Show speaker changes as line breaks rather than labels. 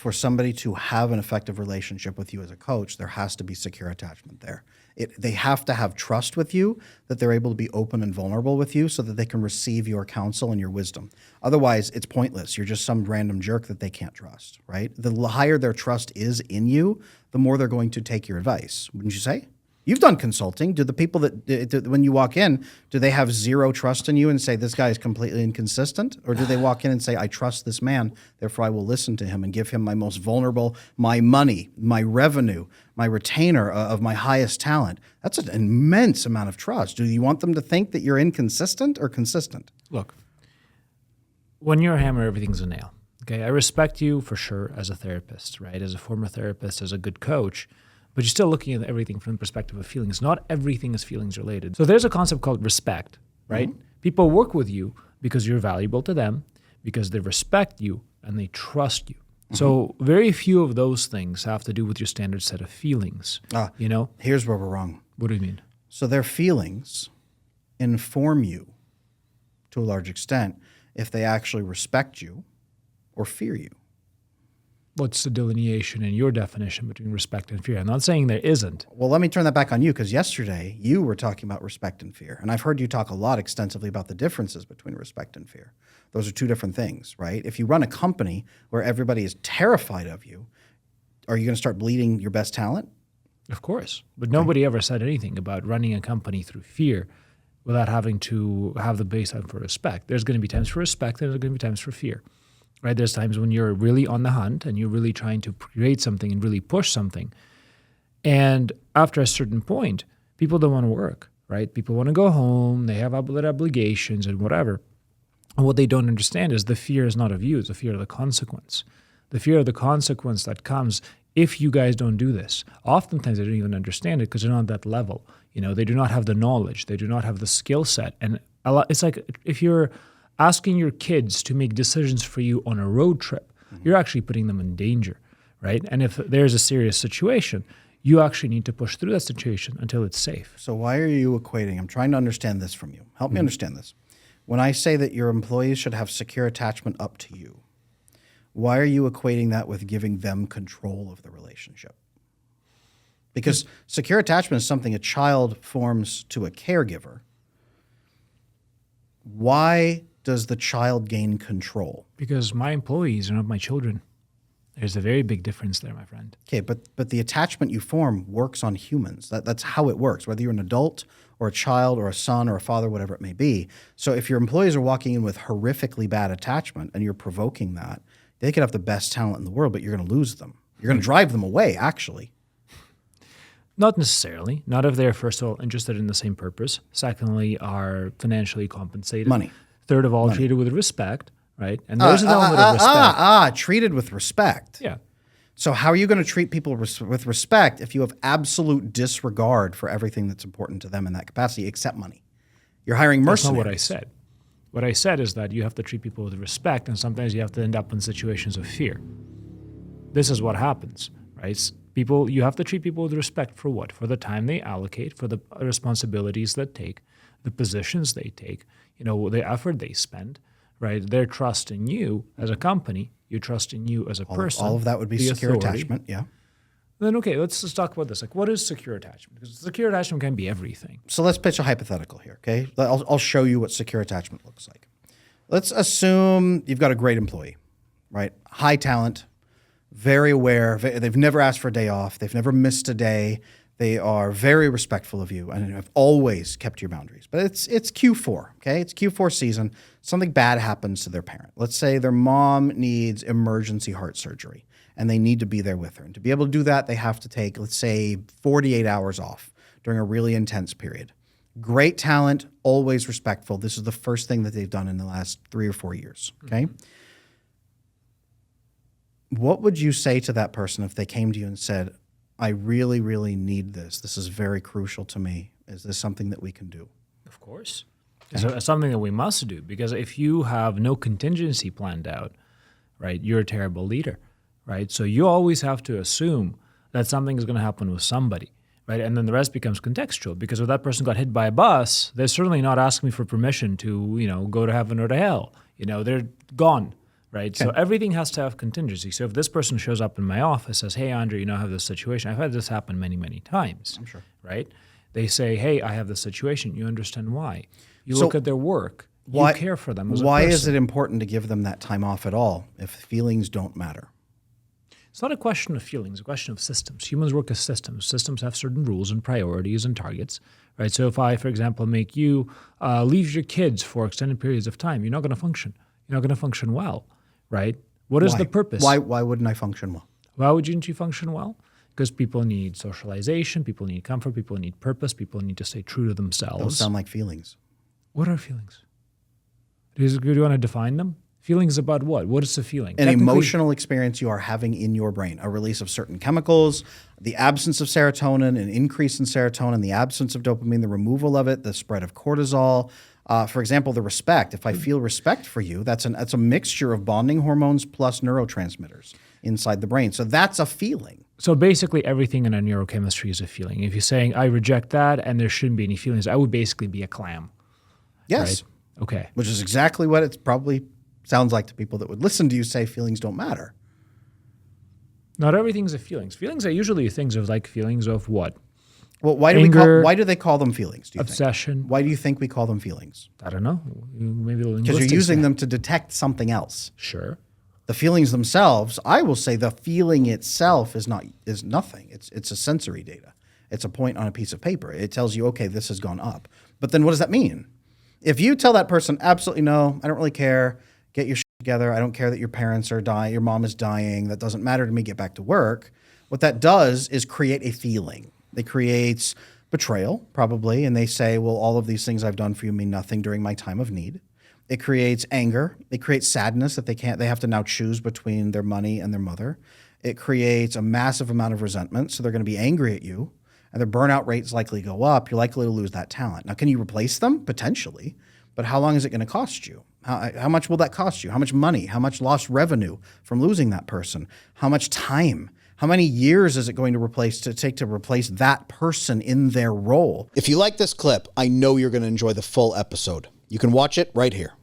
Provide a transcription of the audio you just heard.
for somebody to have an effective relationship with you as a coach, there has to be secure attachment there. They have to have trust with you, that they're able to be open and vulnerable with you so that they can receive your counsel and your wisdom. Otherwise, it's pointless. You're just some random jerk that they can't trust, right? The higher their trust is in you, the more they're going to take your advice. Wouldn't you say? You've done consulting. Do the people that when you walk in, do they have zero trust in you and say, this guy is completely inconsistent? Or do they walk in and say, I trust this man, therefore I will listen to him and give him my most vulnerable, my money, my revenue, my retainer of my highest talent? That's an immense amount of trust. Do you want them to think that you're inconsistent or consistent?
Look, when you're a hammer, everything's a nail. Okay, I respect you for sure as a therapist, right? As a former therapist, as a good coach. But you're still looking at everything from the perspective of feelings. Not everything is feelings related. So there's a concept called respect, right? Mm-hmm. People work with you because you're valuable to them, because they respect you and they trust you. Mm-hmm. So very few of those things have to do with your standard set of feelings. You know?
Here's where we're wrong.
What do you mean?
So their feelings inform you to a large extent if they actually respect you or fear you.
What's the delineation in your definition between respect and fear? I'm not saying there isn't.
Well, let me turn that back on you, because yesterday you were talking about respect and fear. And I've heard you talk a lot extensively about the differences between respect and fear. Those are two different things, right? If you run a company where everybody is terrified of you, are you going to start bleeding your best talent?
Of course. But nobody ever said anything about running a company through fear without having to have the baseline for respect. There's going to be times for respect and there's going to be times for fear. Right? There's times when you're really on the hunt and you're really trying to create something and really push something. And after a certain point, people don't want to work, right? People want to go home, they have obligations and whatever. And what they don't understand is the fear is not of you, it's the fear of the consequence. The fear of the consequence that comes if you guys don't do this. Oftentimes they don't even understand it because they're not at that level. You know, they do not have the knowledge, they do not have the skill set. And it's like if you're asking your kids to make decisions for you on a road trip, you're actually putting them in danger, right? And if there's a serious situation, you actually need to push through that situation until it's safe.
So why are you equating? I'm trying to understand this from you. Help me understand this. When I say that your employees should have secure attachment up to you, why are you equating that with giving them control of the relationship? Because secure attachment is something a child forms to a caregiver. Why does the child gain control?
Because my employees are not my children. There's a very big difference there, my friend.
Okay, but the attachment you form works on humans. That's how it works, whether you're an adult or a child or a son or a father, whatever it may be. So if your employees are walking in with horrifically bad attachment and you're provoking that, they could have the best talent in the world, but you're going to lose them. You're going to drive them away, actually.
Not necessarily. Not if they're, first of all, interested in the same purpose. Secondly, are financially compensated.
Money.
Third of all, treated with respect, right? And there's an element of respect.
Treated with respect.
Yeah.
So how are you going to treat people with respect if you have absolute disregard for everything that's important to them in that capacity except money? You're hiring mercenaries.
That's not what I said. What I said is that you have to treat people with respect, and sometimes you have to end up in situations of fear. This is what happens, right? You have to treat people with respect for what? For the time they allocate, for the responsibilities they take, the positions they take, the effort they spend, right? Their trust in you as a company, you trust in you as a person.
All of that would be secure attachment, yeah.
Then, okay, let's just talk about this. Like, what is secure attachment? Because secure attachment can be everything.
So let's pitch a hypothetical here, okay? I'll show you what secure attachment looks like. Let's assume you've got a great employee, right? High talent, very aware. They've never asked for a day off. They've never missed a day. They are very respectful of you and have always kept your boundaries. But it's Q4, okay? It's Q4 season. Something bad happens to their parent. Let's say their mom needs emergency heart surgery and they need to be there with her. And to be able to do that, they have to take, let's say, 48 hours off during a really intense period. Great talent, always respectful. This is the first thing that they've done in the last 3 or 4 years, okay? Mm-hmm. What would you say to that person if they came to you and said, I really, really need this. This is very crucial to me. Is this something that we can do?
Of course. It's something that we must do, because if you have no contingency planned out, right, you're a terrible leader, right? So you always have to assume that something is going to happen with somebody, right? And then the rest becomes contextual, because if that person got hit by a bus, they're certainly not asking me for permission to, go to heaven or to hell. They're gone, right? So everything has to have contingency. So if this person shows up in my office, says, hey, Andre, I have this situation. I've had this happen many, many times,
I'm sure.
right? They say, hey, I have this situation. You understand why. You
So
look at their work.
Why,
you care for them as a
why
person.
is it important to give them that time off at all if feelings don't matter?
It's not a question of feelings, it's a question of systems. Humans work as systems. Systems have certain rules and priorities and targets, right? So if I, for example, make you leave your kids for extended periods of time, you're not going to function. You're not going to function well, right? What is the purpose?
Why wouldn't I function well?
Why wouldn't you function well? Because people need socialization, people need comfort, people need purpose, people need to stay true to themselves.
Those sound like feelings.
What are feelings? Do you want to define them? Feelings about what? What is a feeling?
An emotional experience you are having in your brain, a release of certain chemicals, the absence of serotonin, an increase in serotonin, the absence of dopamine, the removal of it, the spread of cortisol. For example, the respect. If I feel respect for you, that's a mixture of bonding hormones plus neurotransmitters inside the brain. So that's a feeling.
So basically everything in our neurochemistry is a feeling. If you're saying, I reject that and there shouldn't be any feelings, I would basically be a clam.
Yes.
Right? Okay.
Which is exactly what it's probably sounds like to people that would listen to you say feelings don't matter.
Not everything's a feelings. Feelings are usually things of like feelings of what?
Well, why do they call them feelings? Do you
Obsession.
think? Why do you think we call them feelings?
I don't know. Maybe
Because you're using them to detect something else.
Sure.
The feelings themselves, I will say the feeling itself is nothing. It's a sensory data. It's a point on a piece of paper. It tells you, okay, this has gone up. But then what does that mean? If you tell that person, absolutely no, I don't really care, get your shit together, I don't care that your parents are dying, your mom is dying, that doesn't matter to me, get back to work. What that does is create a feeling. It creates betrayal, probably, and they say, well, all of these things I've done for you mean nothing during my time of need. It creates anger. It creates sadness that they have to now choose between their money and their mother. It creates a massive amount of resentment, so they're going to be angry at you, and their burnout rates likely go up. You're likely to lose that talent. Now, can you replace them? Potentially, but how long is it going to cost you? How much will that cost you? How much money? How much lost revenue from losing that person? How much time? How many years is it going to take to replace that person in their role?
If you like this clip, I know you're going to enjoy the full episode. You can watch it right here.